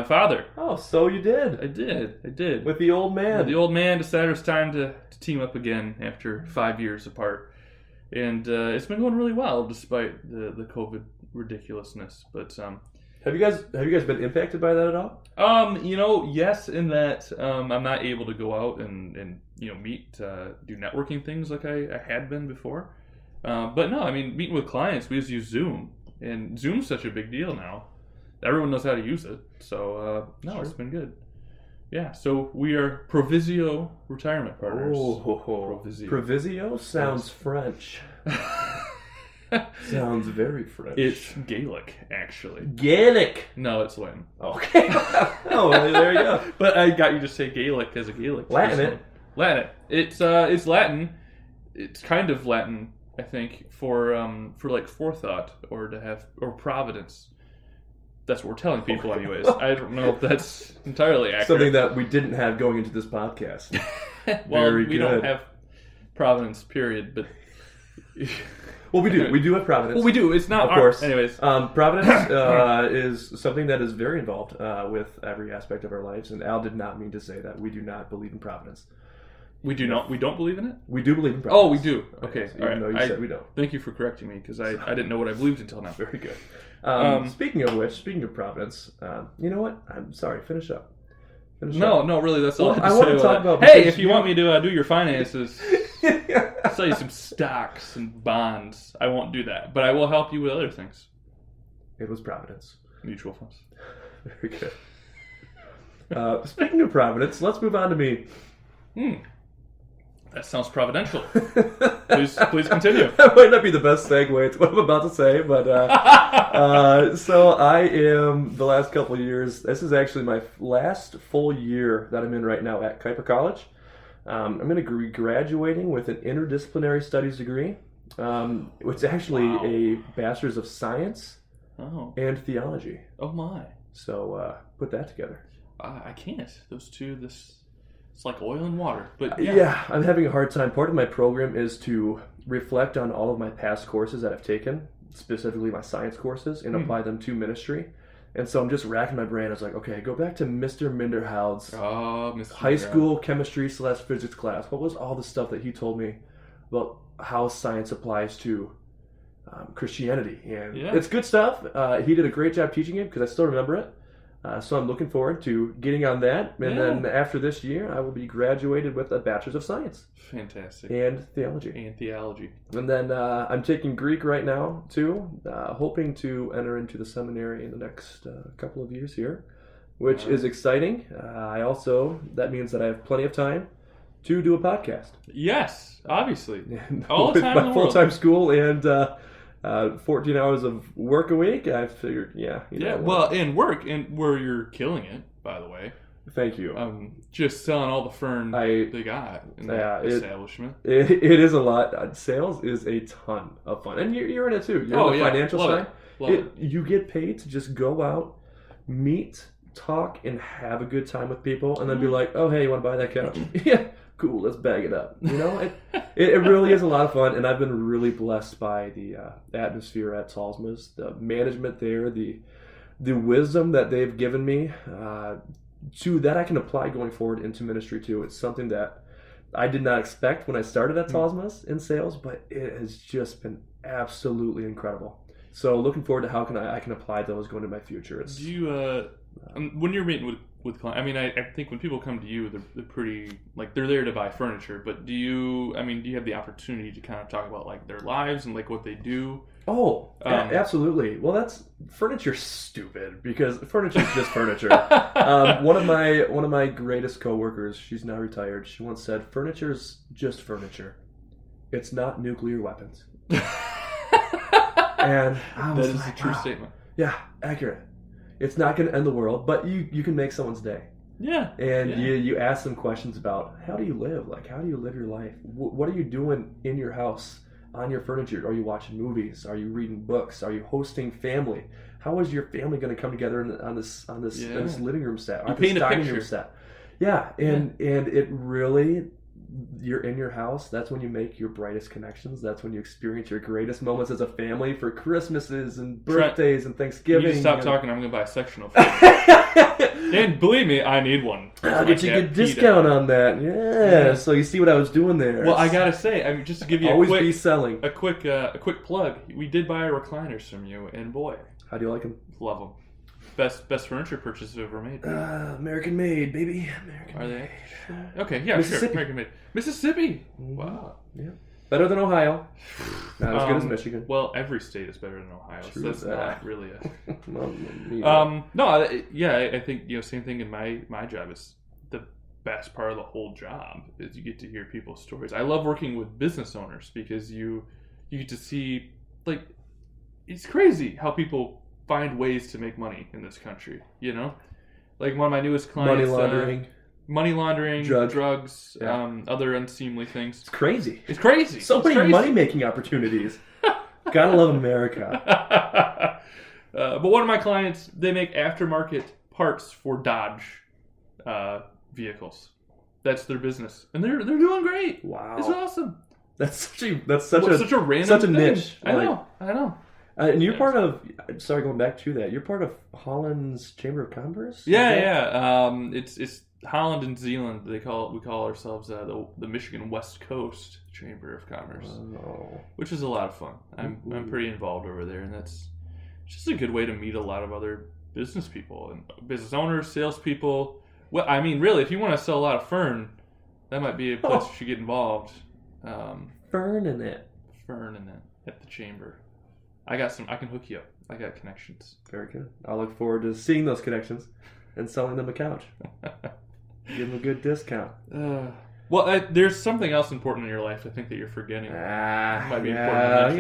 father. Oh, so you did. I did. With the old man. The old man decided it was time to team up again after 5 years apart. And it's been going really well despite the COVID ridiculousness. But have you guys been impacted by that at all? Yes, in that I'm not able to go out and meet, do networking things like I had been before. But no, I mean, meeting with clients, we just use Zoom. And Zoom's such a big deal now. Everyone knows how to use it. So, Sure. It's been good. Yeah, so we are Provisio Retirement Partners. Provisio sounds French. Sounds very French. It's Gaelic, actually. Gaelic? No, it's Latin. Okay. Oh, well, there you go. But I got you to say Gaelic as a Gaelic. Latin it. Latin. It's Latin. It's kind of Latin, I think, for like forethought or providence. That's what we're telling people, anyways. I don't know if that's entirely accurate. Something that we didn't have going into this podcast. Well, we don't have providence, period. But well, we do. We do have providence. Well, we do. It's not, of course. Anyways, providence is something that is very involved with every aspect of our lives. And Al did not mean to say that we do not believe in providence. We do not. We don't believe in it. We do believe in providence. Oh, we do. Okay, all right. Even though you said we don't. Thank you for correcting me because I didn't know what I believed until now. Very good. Speaking of providence, you know what? I'm sorry. Finish up. No, really, that's all I I want to talk about. Hey, if you want me to do your finances, sell you some stocks and bonds, I won't do that, but I will help you with other things. It was providence. Mutual funds. Very good. Speaking of providence, let's move on to me. That sounds providential. Please continue. That might not be the best segue to what I'm about to say, but so I am, the last couple of years, this is actually my last full year that I'm in right now at Kuiper College. I'm going to be graduating with an interdisciplinary studies degree. It's actually a bachelor's of science and theology. Oh my. So put that together. I can't. Those two, it's like oil and water. But yeah, I'm having a hard time. Part of my program is to reflect on all of my past courses that I've taken, specifically my science courses, and apply them to ministry. And so I'm just racking my brain. I was like, okay, go back to Mr. Minderhoud's high school chemistry/physics class. What was all the stuff that he told me about how science applies to Christianity? And it's good stuff. He did a great job teaching it because I still remember it. So I'm looking forward to getting on that. And then after this year, I will be graduated with a bachelor's of science. Fantastic. And theology. And then I'm taking Greek right now, too. Hoping to enter into the seminary in the next couple of years here, which is exciting. That means that I have plenty of time to do a podcast. Yes, obviously. All the time with my full-time school and 14 hours of work a week, I figured, and work, and where you're killing it, by the way. Thank you. Just selling all the fern they got in the establishment. It is a lot. Sales is a ton of fun. And you're in it too. You're in the financial side. You get paid to just go out, meet, talk, and have a good time with people, and then be like, oh, hey, you want to buy that couch? Yeah. Cool, let's bag it up. You know, it really is a lot of fun, and I've been really blessed by the atmosphere at Salzma's, the management there, the wisdom that they've given me, to that I can apply going forward into ministry too. It's something that I did not expect when I started at Salzma's in sales, but it has just been absolutely incredible. So looking forward to how I can apply those going into my future. Do you when you're meeting with clients, I mean, I think when people come to you, they're pretty, like, they're there to buy furniture, but do you have the opportunity to kind of talk about, like, their lives and, like, what they do? Oh, absolutely. Well, furniture's stupid because furniture is just furniture. One of my greatest coworkers, she's now retired, she once said, furniture's just furniture. It's not nuclear weapons. And that is a true statement. Yeah, accurate. It's not going to end the world, but you can make someone's day. Yeah. And you ask them questions about, how do you live? Like, how do you live your life? What are you doing in your house, on your furniture? Are you watching movies? Are you reading books? Are you hosting family? How is your family going to come together on this living room set? You paint a picture. Room set? Yeah, and it really, you're in your house. That's when you make your brightest connections. That's when you experience your greatest moments as a family for Christmases and birthdays and Thanksgiving. You stop talking. I'm going to buy a sectional for you. And believe me, I need one. I'll get you a good discount on that. Yeah. So you see what I was doing there. Well, I gotta say, I mean, just to give you always be selling. A quick plug. We did buy recliners from you, and boy, how do you like them? Love them. Best furniture purchase I've ever made. American made, baby. American Are they? made. Okay, yeah, sure. American made. Mississippi. Wow. Yeah. Better than Ohio. Not as good as Michigan. Well, every state is better than Ohio, so that's not really a... I think same thing in my job is the best part of the whole job is you get to hear people's stories. I love working with business owners because you get to see, like, it's crazy how people find ways to make money in this country, Like one of my newest clients... Money laundering, drugs, other unseemly things. It's crazy. So many money-making opportunities. Gotta love America. But one of my clients, they make aftermarket parts for Dodge vehicles. That's their business, and they're doing great. Wow, it's awesome. That's such a random niche. I know. And you're part of. Sorry, going back to that. You're part of Holland's Chamber of Commerce. Yeah. It's Holland and Zeeland. We call ourselves the Michigan West Coast Chamber of Commerce, which is a lot of fun. I'm pretty involved over there, and that's just a good way to meet a lot of other business people and business owners, salespeople. Well, I mean, really, if you want to sell a lot of fern, that might be a place you should get involved. Fern in it at the chamber. I can hook you up. I got connections. Very good. I'll look forward to seeing those connections and selling them a couch. Give them a good discount. Well, there's something else important in your life I think that you're forgetting. Might be important.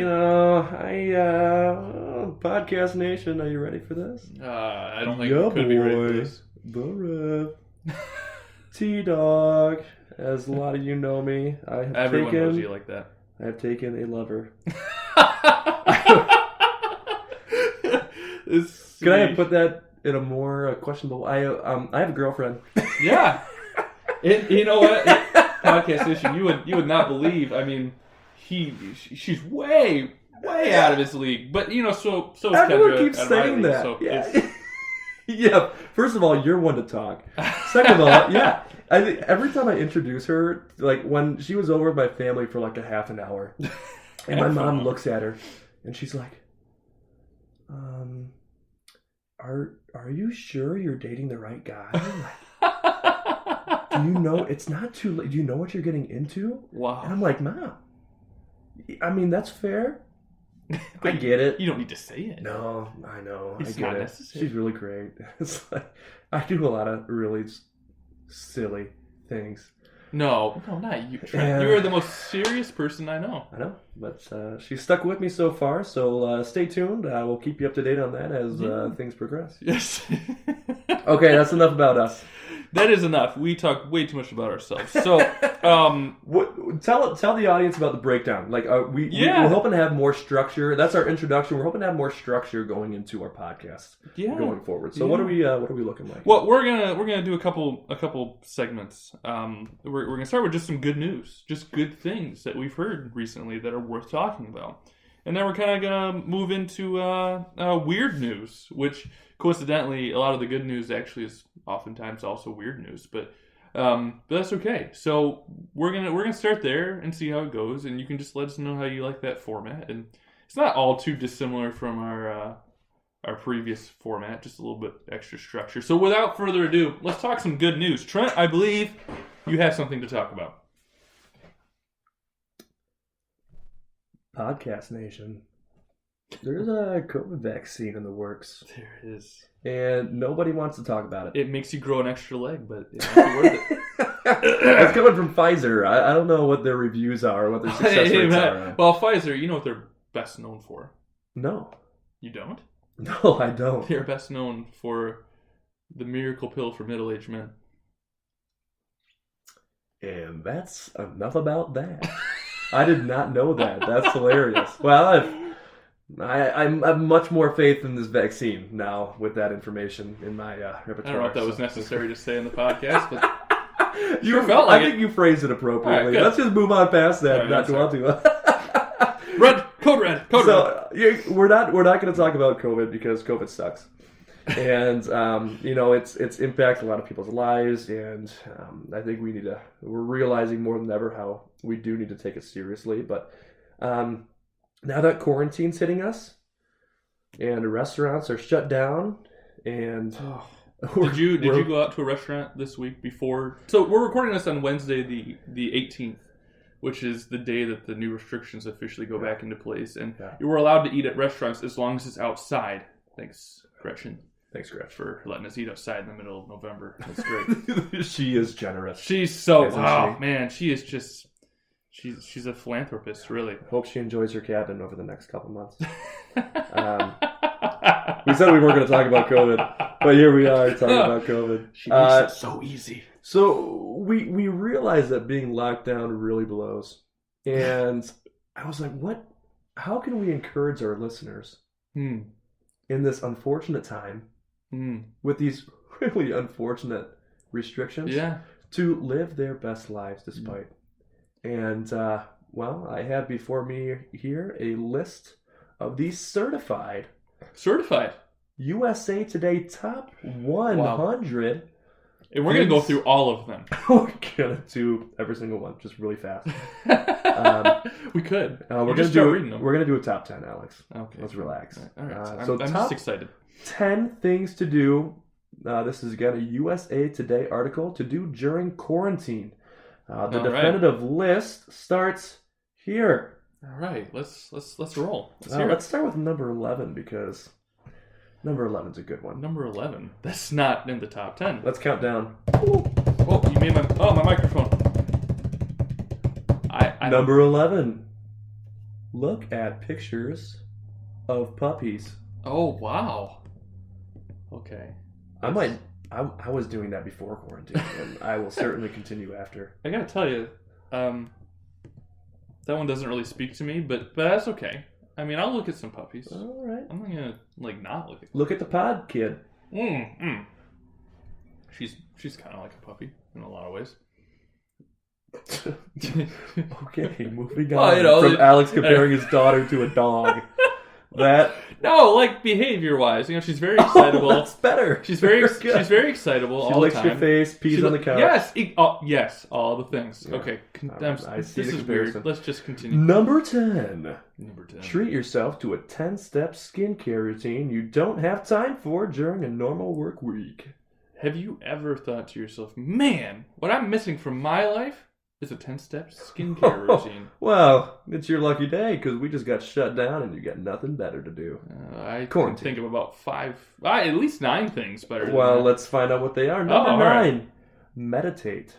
Podcast Nation, are you ready for this? I don't think you could be ready for this. The Rev. T-Dog. As a lot of you know me, Everyone knows you like that. I have taken a lover. Could I have put that in a more questionable? I have a girlfriend. Yeah. You know what? Podcast Nation, you would not believe. I mean, she's way out of his league. But so is everyone Kendra keeps saying that. So yeah. Yeah. First of all, you're one to talk. Second of all, yeah. I think every time I introduce her, like when she was over with my family for like a half an hour, and my mom looks at her, and she's like, Are you sure you're dating the right guy? Like, do you know it's not too late? Do you know what you're getting into? Wow. And I'm like, Mom, I mean, that's fair. I get it. You don't need to say it. No, I know. It's I get not it. necessary. She's really great. It's like I do a lot of really silly things. No, not you, Trent. You are the most serious person I know. I know, but she's stuck with me so far, so stay tuned. We'll keep you up to date on that as things progress. Yes. Okay, that's enough about us. That is enough. We talk way too much about ourselves. So, tell the audience about the breakdown. Like, we're hoping to have more structure. That's our introduction. We're hoping to have more structure going into our podcast going forward. So, what are we looking like? Well, we're gonna do a couple segments. We're gonna start with just some good news, just good things that we've heard recently that are worth talking about, and then we're kind of gonna move into weird news, which coincidentally, a lot of the good news actually is oftentimes also weird news, but that's okay. So we're gonna start there and see how it goes, and you can just let us know how you like that format. And it's not all too dissimilar from our previous format, just a little bit extra structure. So without further ado, let's talk some good news. Trent, I believe you have something to talk about. Podcast Nation. There's a COVID vaccine in the works. There is. And nobody wants to talk about it. It makes you grow an extra leg, but it might be worth it. It's coming from Pfizer. I don't know what their reviews are, what their success rates are. Well, Pfizer, you know what they're best known for? No. You don't? No, I don't. They're best known for the miracle pill for middle-aged men. And that's enough about that. I did not know that. That's hilarious. Well, I have much more faith in this vaccine now with that information in my repertoire. I don't know if that was necessary to say in the podcast, but I think you phrased it appropriately. Right, let's just move on past that. Right, not dwell too much. Code red. We're not going to talk about COVID because COVID sucks. And it's impacted a lot of people's lives, and I think we're realizing more than ever how we do need to take it seriously. But now that quarantine's hitting us, and restaurants are shut down, and did you go out to a restaurant this week before? So we're recording this on Wednesday, the 18th, which is the day that the new restrictions officially go back into place, and you were allowed to eat at restaurants as long as it's outside. Thanks, Gretchen. Thanks, Gretchen, for letting us eat outside in the middle of November. That's great. She is generous. She's so man. She is just she's a philanthropist, really. Hope she enjoys her cabin over the next couple months. We said we weren't going to talk about COVID, but here we are talking about COVID. She makes it so easy. So we realized that being locked down really blows, and I was like, "What? How can we encourage our listeners in this unfortunate time?" With these really unfortunate restrictions, to live their best lives despite. And, I have before me here a list of these certified USA Today Top 100. Wow. And we're going to go through all of them. We're going to do every single one, just really fast. We could. We're going to do a top 10, Alex. Okay. Let's relax. All right. I'm just excited. 10 things to do. This is again a USA Today article to do during quarantine. The definitive list starts here. All right, let's roll. Let's start with number 11 because number 11's a good one. Number 11. That's not in the top 10. Let's count down. Oh, you made my microphone. Number 11. Look at pictures of puppies. Oh wow. Okay. I was doing that before quarantine, and I will certainly continue after. I gotta tell you, that one doesn't really speak to me, but that's okay. I mean, I'll look at some puppies. All right. I'm not gonna not look at. Look at the pod kid. She's kind of like a puppy in a lot of ways. Okay, moving on from Alex comparing his daughter to a dog. Behavior-wise, she's very excitable. That's better. She's very excitable all the time. She licks your face, pees on the couch. Yes, all the things. Yeah. Okay, I see this is weird. Let's just continue. Number 10. Treat yourself to a 10-step skincare routine you don't have time for during a normal work week. Have you ever thought to yourself, man, what I'm missing from my life is a 10-step skincare routine? Well, it's your lucky day because we just got shut down and you got nothing better to do. I can think of about 5, at least 9 things better. Well, let's find out what they are. Number 9, right. Meditate.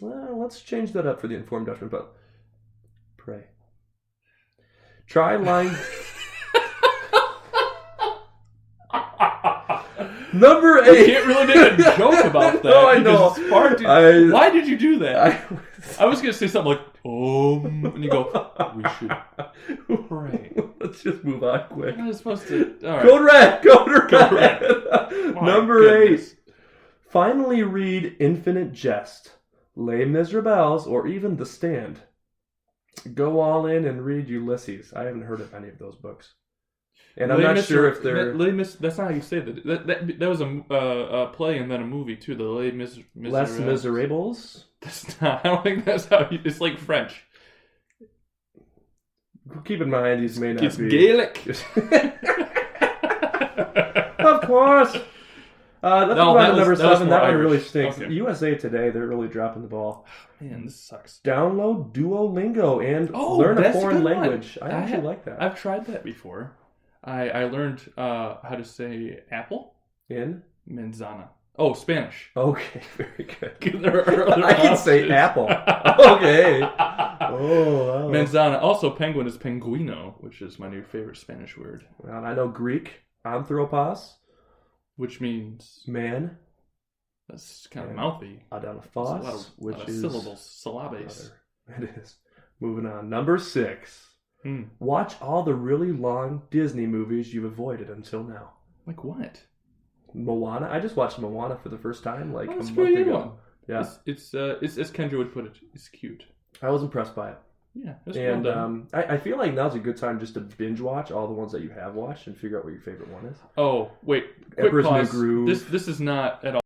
Well, let's change that up for the informed Dutchman, but pray. Try lying... Number 8. You can't really make a joke about that. No, I know. Why did you do that? I was going to say something like, and you go, we should pray. Let's just move on quick. I was supposed to. All right. Go red. Number 8. Finally read Infinite Jest, Les Miserables, or even The Stand. Go all in and read Ulysses. I haven't heard of any of those books. And I'm not sure if they're... That's not how you say that. That was a play and then a movie, too. The Les Miserables. Les Miserables? That's not... I don't think that's how you... It's like French. Keep in mind, these may not be... It's Gaelic. Of course. That's number 7. That one really stinks. Okay. USA Today, they're really dropping the ball. Man, this sucks. Download Duolingo and learn a foreign language. I actually like that. I've tried that before. I learned how to say apple in manzana. Oh, Spanish. Okay, very good. I can say apple. Okay. Oh, wow. Manzana. Also, penguin is penguino, which is my new favorite Spanish word. Well, I know Greek, anthropos, which means man. That's kind of mouthy. Adelphos, which is syllables, syllabes. It is. Moving on. Number 6. Watch all the really long Disney movies you've avoided until now. Like what? Moana. I just watched Moana for the first time a month ago. Yeah, it's as Kendra would put it, it's cute. I was impressed by it. Yeah, and I feel like now's a good time just to binge watch all the ones that you have watched and figure out what your favorite one is. Oh, wait. Quick Emperor's pause. New Groove. This is not at all